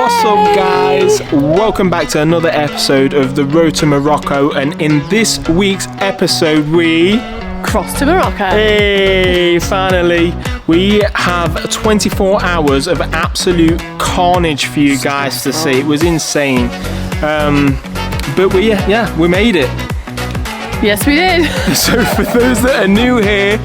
What's up, guys? Welcome back to another episode of The Road to Morocco, and in this week's episode we cross to Morocco. Hey, finally. We have 24 hours of absolute carnage for you guys to see. It was insane. But we made it. Yes, we did. So for those that are new here,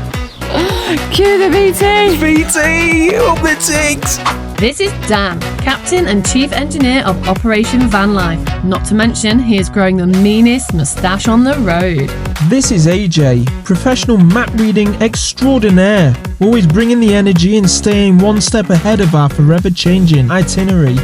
cue the VT. VT, up the tigs. This is Dan, Captain and Chief Engineer of Operation Van Life. Not to mention, he is growing the meanest moustache on the road. This is AJ, professional map reading extraordinaire, always bringing the energy and staying one step ahead of our forever changing itinerary.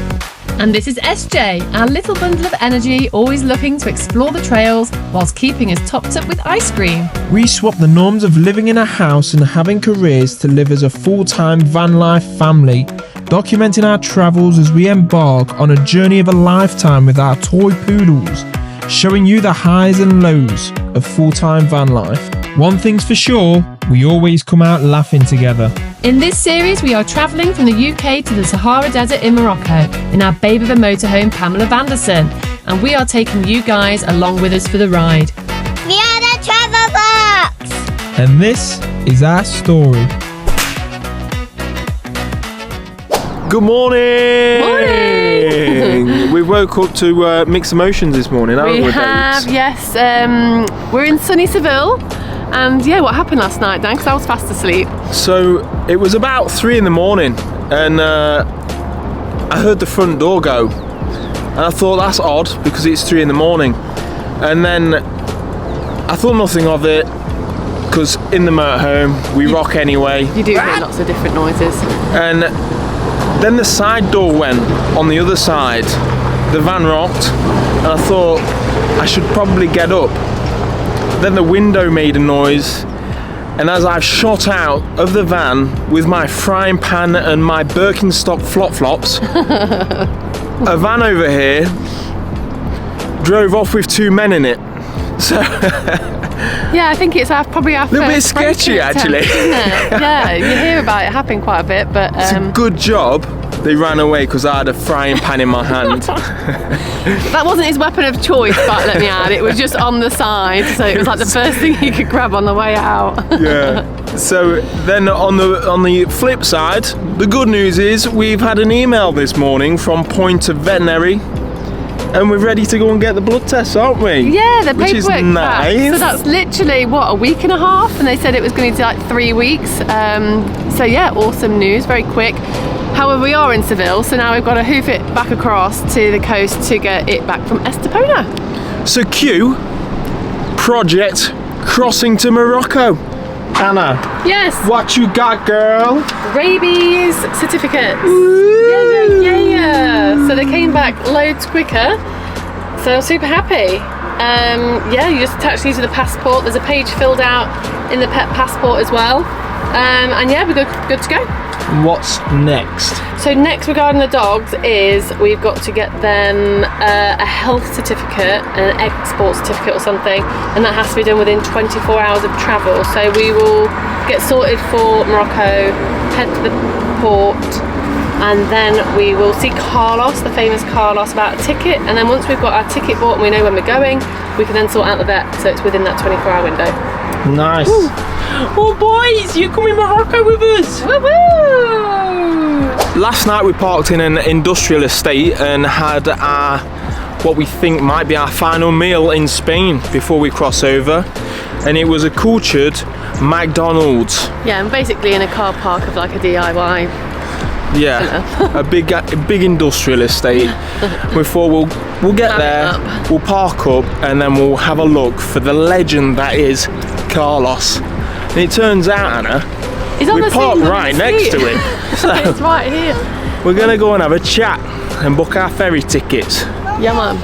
And this is SJ, our little bundle of energy, always looking to explore the trails whilst keeping us topped up with ice cream. We swap the norms of living in a house and having careers to live as a full-time van life family, documenting our travels as we embark on a journey of a lifetime with our toy Poodles, showing you the highs and lows of full-time van life. One thing's for sure, we always come out laughing together. In this series, we are travelling from the UK to the Sahara Desert in Morocco in our babe of a motorhome, Pamela Vanderson, and we are taking you guys along with us for the ride. We are the Travelbucks! And this is our story. Good morning. Morning. We woke up to mixed emotions this morning, haven't we? We have, yes. We're in sunny Seville. And yeah, what happened last night, Dan? Because I was fast asleep. So it was about 3 in the morning, and I heard the front door go, and I thought that's odd because it's 3 in the morning. And then I thought nothing of it because in the motorhome we rock anyway. You do hear lots of different noises. And then the side door went on the other side. The van rocked, and I thought I should probably get up. Then the window made a noise, and as I shot out of the van with my frying pan and my Birkenstock flop-flops, a van over here drove off with 2 men in it. So yeah, I think it's probably our little bit first sketchy, attempt, actually. isn't it? Yeah, you hear about it happening quite a bit, but It's a good job they ran away because I had a frying pan in my hand. that wasn't his weapon of choice, but let me add, it was just on the side, so it was like the first thing he could grab on the way out. Yeah. So then on the flip side, the good news is we've had an email this morning from Point of Veterinary, and we're ready to go and get the blood tests, aren't we? Yeah, the Which is paperwork back. nice. So that's literally, a week and a half? And they said it was going to take like 3 weeks. So yeah, awesome news, very quick. However, we are in Seville, so now we've got to hoof it back across to the coast to get it back from Estepona. So cue Project Crossing to Morocco. Anna, Yes, what you got, girl? rabies certificates. Yeah. So they came back loads quicker. So I'm super happy. Yeah, you just attach these to the passport. There's a page filled out in the pet passport as well. And yeah, we're good to go. What's next? So next regarding the dogs is we've got to get them a health certificate, an export certificate or something, and that has to be done within 24 hours of travel. So we will get sorted for Morocco, head to the port, and then we will see Carlos, the famous Carlos, about a ticket, and then once we've got our ticket bought and we know when we're going, we can then sort out the vet, so it's within that 24-hour window. Nice. Woo. Oh boys, you come in Morocco with us? Woo-woo! Last night we parked in an industrial estate and had our, what we think might be our final meal in Spain before we cross over, and it was a cultured McDonald's. Yeah, I'm basically in a car park of like a DIY. Yeah, a big industrial estate. We thought we'll get there, we'll park up, and then we'll have a look for the legend that is Carlos. And it turns out, Anna, He's on we the parked seat, right next to it. So It's right here. we're gonna go and have a chat and book our ferry tickets. Yeah, man.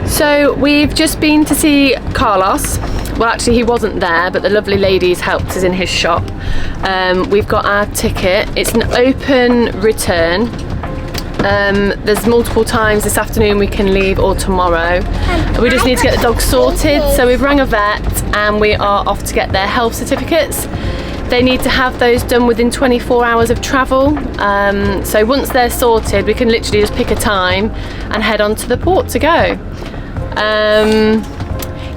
So we've just been to see Carlos. well, actually he wasn't there, but the lovely ladies helped us in his shop. We've got our ticket. It's an open return. There's multiple times this afternoon we can leave, or tomorrow. We just need to get the dog sorted, so we've rang a vet and we are off to get their health certificates. They need to have those done within 24 hours of travel. So once they're sorted, we can literally just pick a time and head on to the port to go.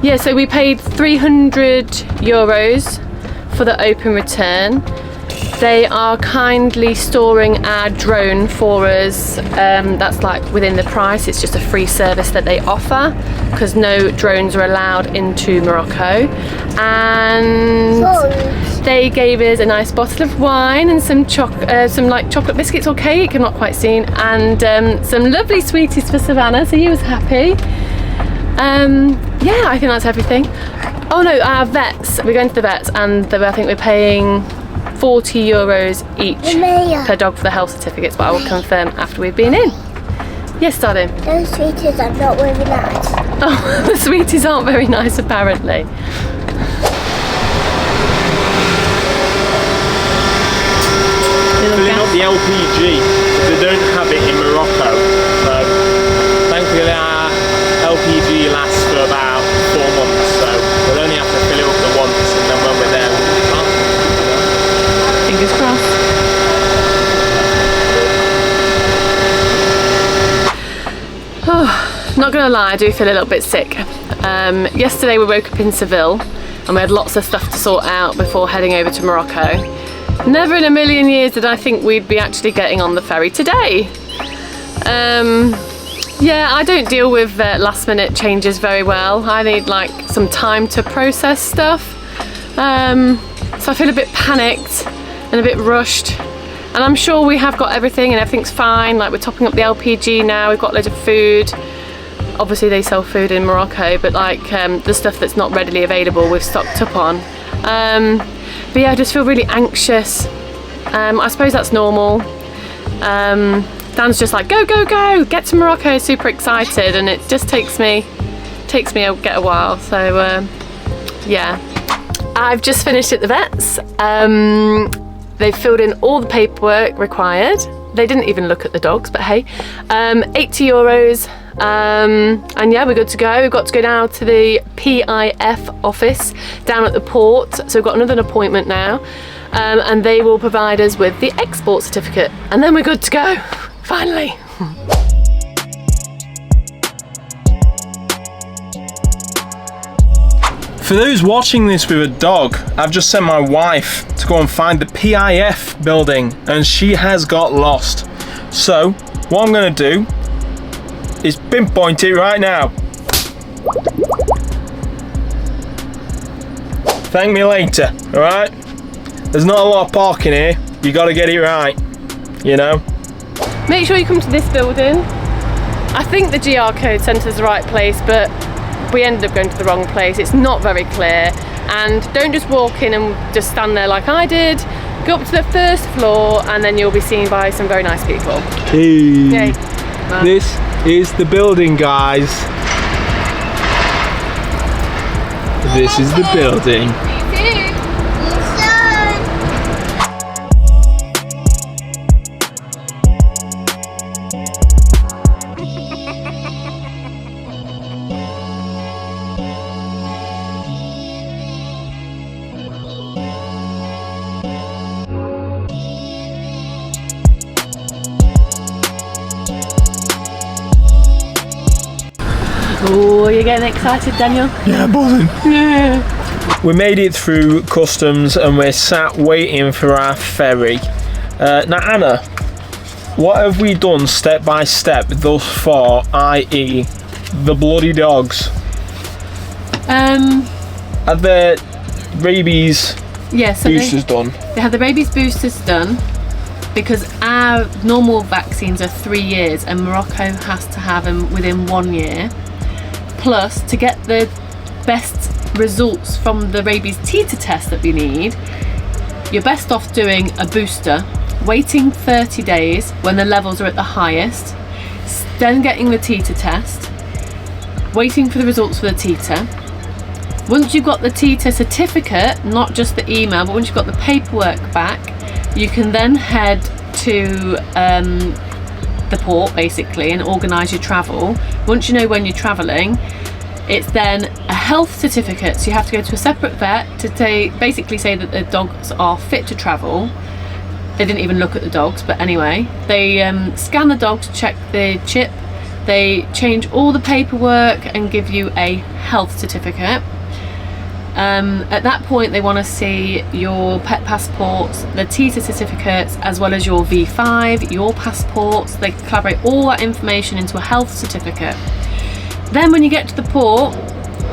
Yeah, so we paid €300 for the open return. They are kindly storing our drone for us. That's like within the price. It's just a free service that they offer because no drones are allowed into Morocco. And they gave us a nice bottle of wine and some like chocolate biscuits or cake, I'm not quite seen, and some lovely sweeties for Savannah, so he was happy. Yeah, I think that's everything. Oh no, our vets, we're going to the vets, and I think we're paying €40 each per dog for the health certificates, but I will confirm after we've been in. Yes, darling? Those sweeties are not very nice. Oh, the sweeties aren't very nice apparently. Filling up the LPG. They don't have it in Morocco, so thankfully our LPG lasts for about 4 months, so we'll only have to fill it up the once, and then when we're there we'll be fine. Fingers crossed. Oh, not gonna lie, I do feel a little bit sick. Yesterday we woke up in Seville and we had lots of stuff to sort out before heading over to Morocco. Never in a million years did I think we'd be actually getting on the ferry today. Yeah, I don't deal with last minute changes very well. I need like some time to process stuff. So I feel a bit panicked and a bit rushed. And I'm sure we have got everything and everything's fine. Like, we're topping up the LPG now, we've got loads of food. Obviously they sell food in Morocco, but like the stuff that's not readily available we've stocked up on. But yeah, I just feel really anxious. I suppose that's normal. Dan's just like, go, go, go, get to Morocco, super excited, and it just takes me get a while. So yeah, I've just finished at the vets. They've filled in all the paperwork required. They didn't even look at the dogs, but hey, €80. And yeah, we're good to go. We've got to go now to the PIF office down at the port. So we've got another appointment now, and they will provide us with the export certificate, and then we're good to go, finally. For those watching this with a dog, I've just sent my wife to go and find the PIF building, and she has got lost. So what I'm going to do is pinpoint it right now. Thank me later, alright? There's not a lot of parking here, you got to get it right, you know? Make sure you come to this building. I think the GR code sent us the right place, but we ended up going to the wrong place. It's not very clear, and don't just walk in and just stand there like I did. Go up to the first floor and then you'll be seen by some very nice people. Hey, Yay. this is the building, guys. This is the building. Oh, you're getting excited, Daniel? Yeah, buzzing. Yeah. We made it through customs and we're sat waiting for our ferry. Now, Anna, what have we done step by step thus far, i.e. the bloody dogs? Are the rabies boosters done? They had the rabies boosters done because our normal vaccines are 3 years and Morocco has to have them within 1 year. Plus, to get the best results from the rabies titer test that we need, you're best off doing a booster, waiting 30 days when the levels are at the highest, then getting the titer test, waiting for the results for the titer, Once you've got the TTA certificate, not just the email, but once you've got the paperwork back, you can then head to the port basically and organise your travel. Once you know when you're travelling, it's then a health certificate, so you have to go to a separate vet to basically say that the dogs are fit to travel. They didn't even look at the dogs, but anyway, they scan the dogs, check the chip, they change all the paperwork and give you a health certificate. At that point they want to see your pet passports, the TTA certificates, as well as your V5, your passports. They collaborate all that information into a health certificate. Then when you get to the port,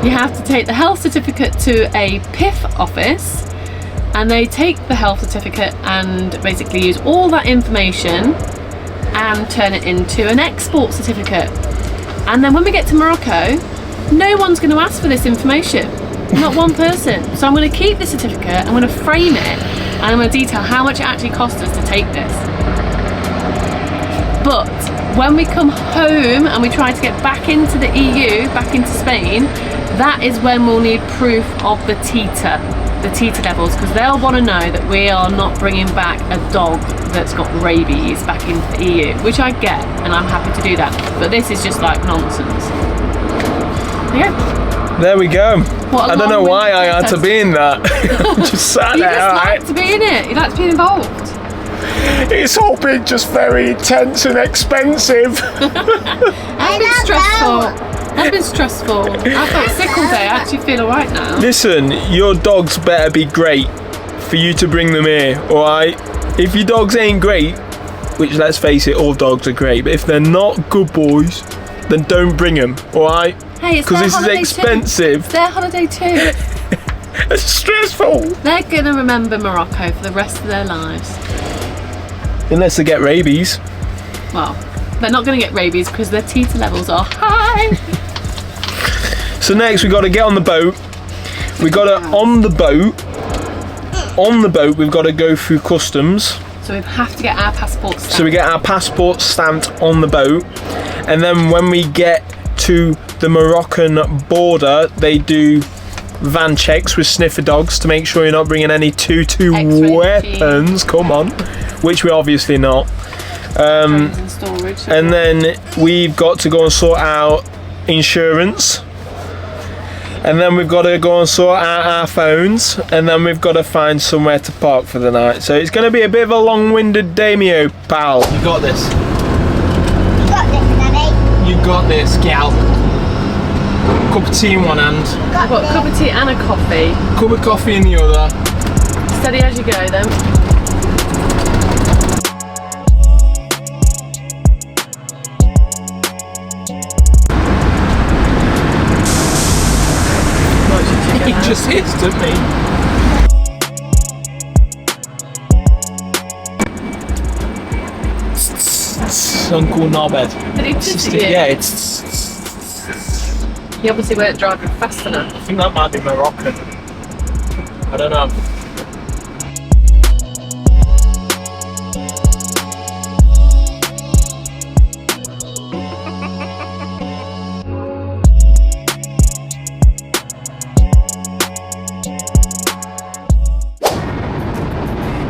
you have to take the health certificate to a PIF office, and they take the health certificate and basically use all that information and turn it into an export certificate. And then when we get to Morocco, no one's going to ask for this information. Not one person. So I'm going to keep the certificate, I'm going to frame it, and I'm going to detail how much it actually cost us to take this. But when we come home and we try to get back into the EU, back into Spain, that is when we'll need proof of the TTA levels, because they'll want to know that we are not bringing back a dog that's got rabies back into the EU, which I get, and I'm happy to do that. But this is just like nonsense. Yeah. There we go. I don't know why I had to be in that. I'm just sat You there. just like to be in it. You like to be involved. It's all been just very intense and expensive. That's been stressful. That's been stressful. I felt sick all day. I actually feel alright now. Listen, your dogs better be great for you to bring them here, alright? If your dogs ain't great, which let's face it, all dogs are great, but if they're not good boys, then don't bring them, alright? Hey, it's because their this is holiday expensive. Too. It's their holiday too. It's stressful. They're gonna remember Morocco for the rest of their lives. Unless they get rabies. Well, they're not gonna get rabies because their TTA levels are high. So next we got to get on the boat. We got to on the boat we've got to go through customs. So we have to get our passports stamped. So we get our passports stamped on the boat, and then when we get to the Moroccan border, they do van checks with sniffer dogs to make sure you're not bringing any X-ray weapons. machine. Come on, which we're obviously not. And storage. And then we've got to go and sort out insurance. And then we've got to go and sort out our phones, and then we've got to find somewhere to park for the night. So it's going to be a bit of a long-winded day, me pal. You got this. You got this, Daddy. You got this, gal. Cup of tea in one hand. I've got a cup of tea and a coffee. Cup of coffee in the other. Steady as you go then. He just hits to me. Uncle Knobhead. Did he just hit you? Yeah, it's. He obviously weren't driving fast enough. I think that might be Moroccan. I don't know.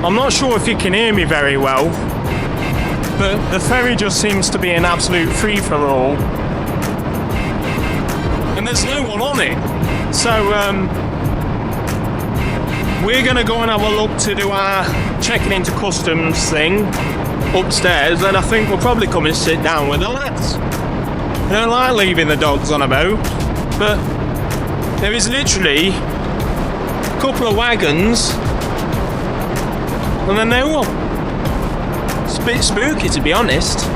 I'm not sure if you can hear me very well, but the ferry just seems to be an absolute free-for-all. And there's no one on it. So we're going to go and have a look to do our checking into customs thing upstairs, and I think we'll probably come and sit down with the lads. I don't like leaving the dogs on a boat, but there is literally a couple of wagons and then no one. It's a bit spooky, to be honest.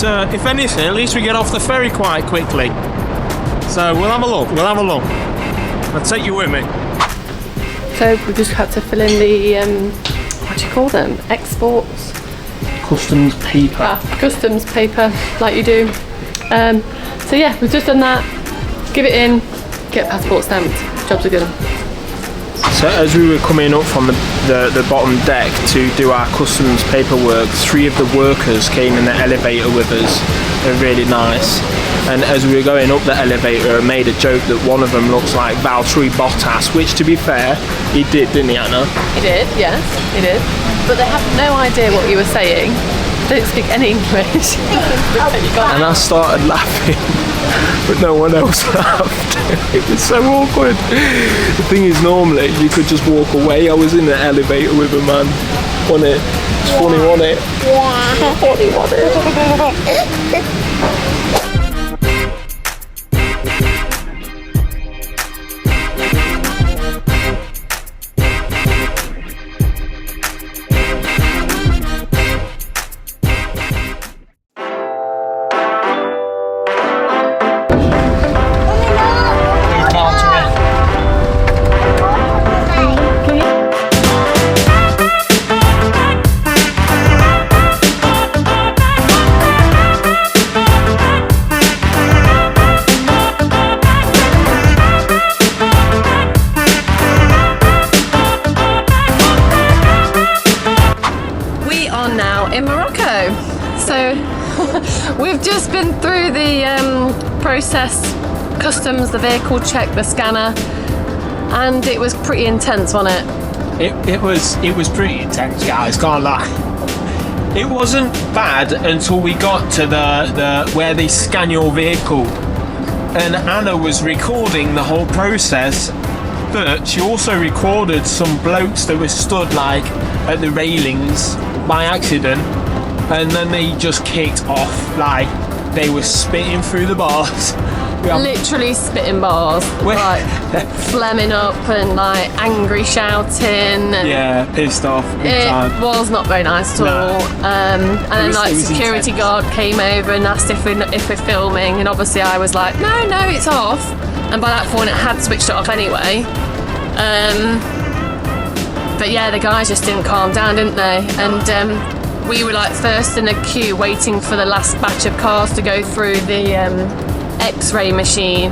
But if anything, at least we get off the ferry quite quickly. So we'll have a look. I'll take you with me. So we just had to fill in the what do you call them? Exports. Customs paper. Customs paper, like you do. So yeah, we've just done that. Give it in. Get passport stamped. Jobs are good. So as we were coming up from the bottom deck to do our customs paperwork, 3 of the workers came in the elevator with us. They're really nice. And as we were going up the elevator, I made a joke that one of them looks like Valtteri Bottas, which, to be fair, he did, didn't he, Anna? He did, yes, he did. But they have no idea what you were saying. They don't speak any English. And I started laughing, but no one else laughed. It was so awkward. The thing is, normally you could just walk away. I was in the elevator with a man. Wasn't it? It's funny, wasn't it? Funny, wasn't it? In Morocco. So we've just been through the process, customs, the vehicle check, the scanner, and it was pretty intense, wasn't it? It was pretty intense, guys, can't lie. It wasn't bad until we got to the where they scan your vehicle, and Anna was recording the whole process, but she also recorded some blokes that were stood like at the railings by accident, and then they just kicked off like they were spitting through the bars. Literally spitting bars, like flamming up and like angry shouting. And yeah, pissed off. It was not very nice at all. And then like security guard came over and asked if we're filming, and obviously I was like, no, it's off. And by that point it had switched it off anyway. But yeah, the guys just didn't calm down, didn't they? And we were like first in the queue waiting for the last batch of cars to go through the X-ray machine.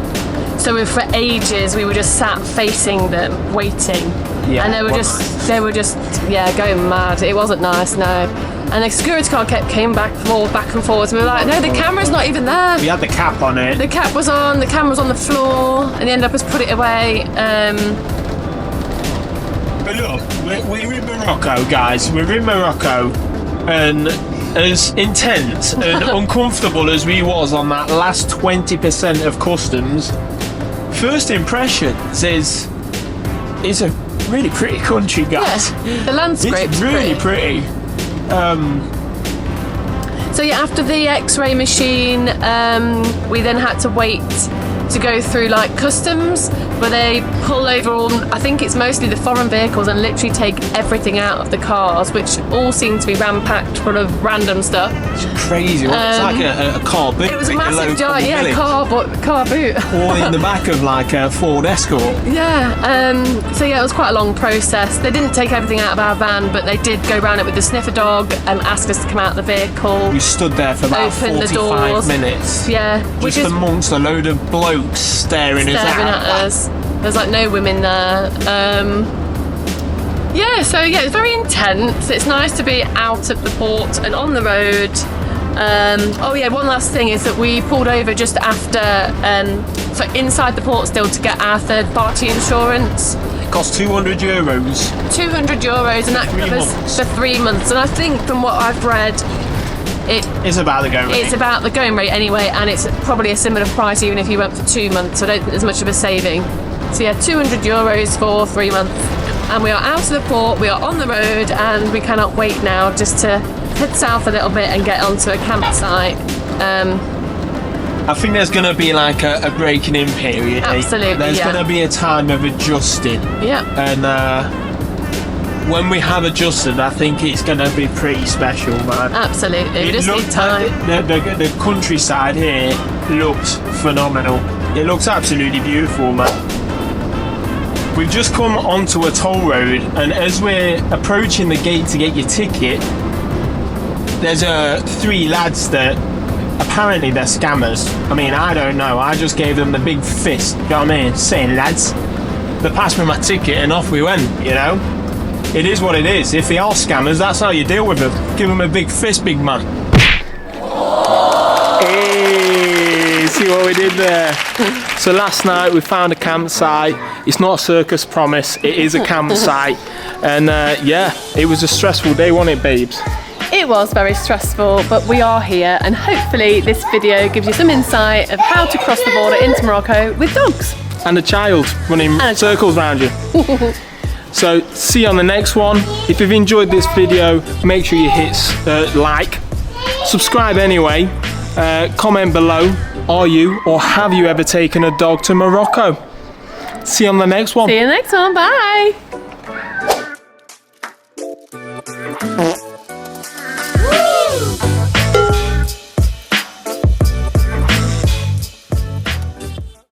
So for ages we were just sat facing them, waiting. Yeah, and they were just going mad. It wasn't nice, no. And the security guard came back and forth. We were like, no, the camera's not even there. We had the cap on it. The cap was on, the camera was on the floor, and they ended up just put it away. But look, we're in Morocco, guys. We're in Morocco, and as intense and uncomfortable as we was on that last 20% of customs, first impressions is it's a really pretty country, guys. Yeah, the landscape's it's really pretty. So yeah, after the X-ray machine, we then had to wait to go through like customs, where they pull over all, I think it's mostly the foreign vehicles, and literally take everything out of the cars, which all seem to be ram-packed full of random stuff. It's crazy. It's like a car boot. It was a massive giant, car boot. All in the back of like a Ford Escort. Yeah. So yeah, it was quite a long process. They didn't take everything out of our van, but they did go around it with the sniffer dog and ask us to come out of the vehicle. We stood there for about 45 minutes. Yeah. Just amongst a load of blokes staring at us. There's like no women there. So it's very intense. It's nice to be out at the port and on the road. One last thing is that we pulled over just after, so inside the port still, to get our third-party insurance. It cost €200. €200, and that covers for 3 months. And I think from what I've read, it's about the going rate. It's about the going rate anyway, and it's probably a similar price even if you went for 2 months, so I don't think there's much of a saving. So yeah, €200 for 3 months. And we are out of the port, we are on the road, and we cannot wait now just to head south a little bit and get onto a campsite. I think there's going to be like a breaking in period. Absolutely, There's going to be a time of adjusting. Yeah. And when we have adjusted, I think it's going to be pretty special, man. Absolutely, we just need time. The countryside here looks phenomenal. It looks absolutely beautiful, man. We've just come onto a toll road, and as we're approaching the gate to get your ticket, there's 3 lads that apparently they're scammers. I mean, I don't know. I just gave them the big fist. You know what I mean? Saying, lads, They passed me my ticket and off we went, you know. It is what it is. If they are scammers, that's how you deal with them. Give them a big fist, big man. Hey, see what we did there? So last night we found a campsite. It's not a circus, promise. It is a campsite. And yeah, it was a stressful day, wasn't it, babes? It was very stressful, but we are here, and hopefully this video gives you some insight of how to cross the border into Morocco with dogs. And a child running circles around you. So see you on the next one. If you've enjoyed this video, make sure you hit like, subscribe anyway, comment below, are you or have you ever taken a dog to Morocco? See you on the next one. See you next one, bye.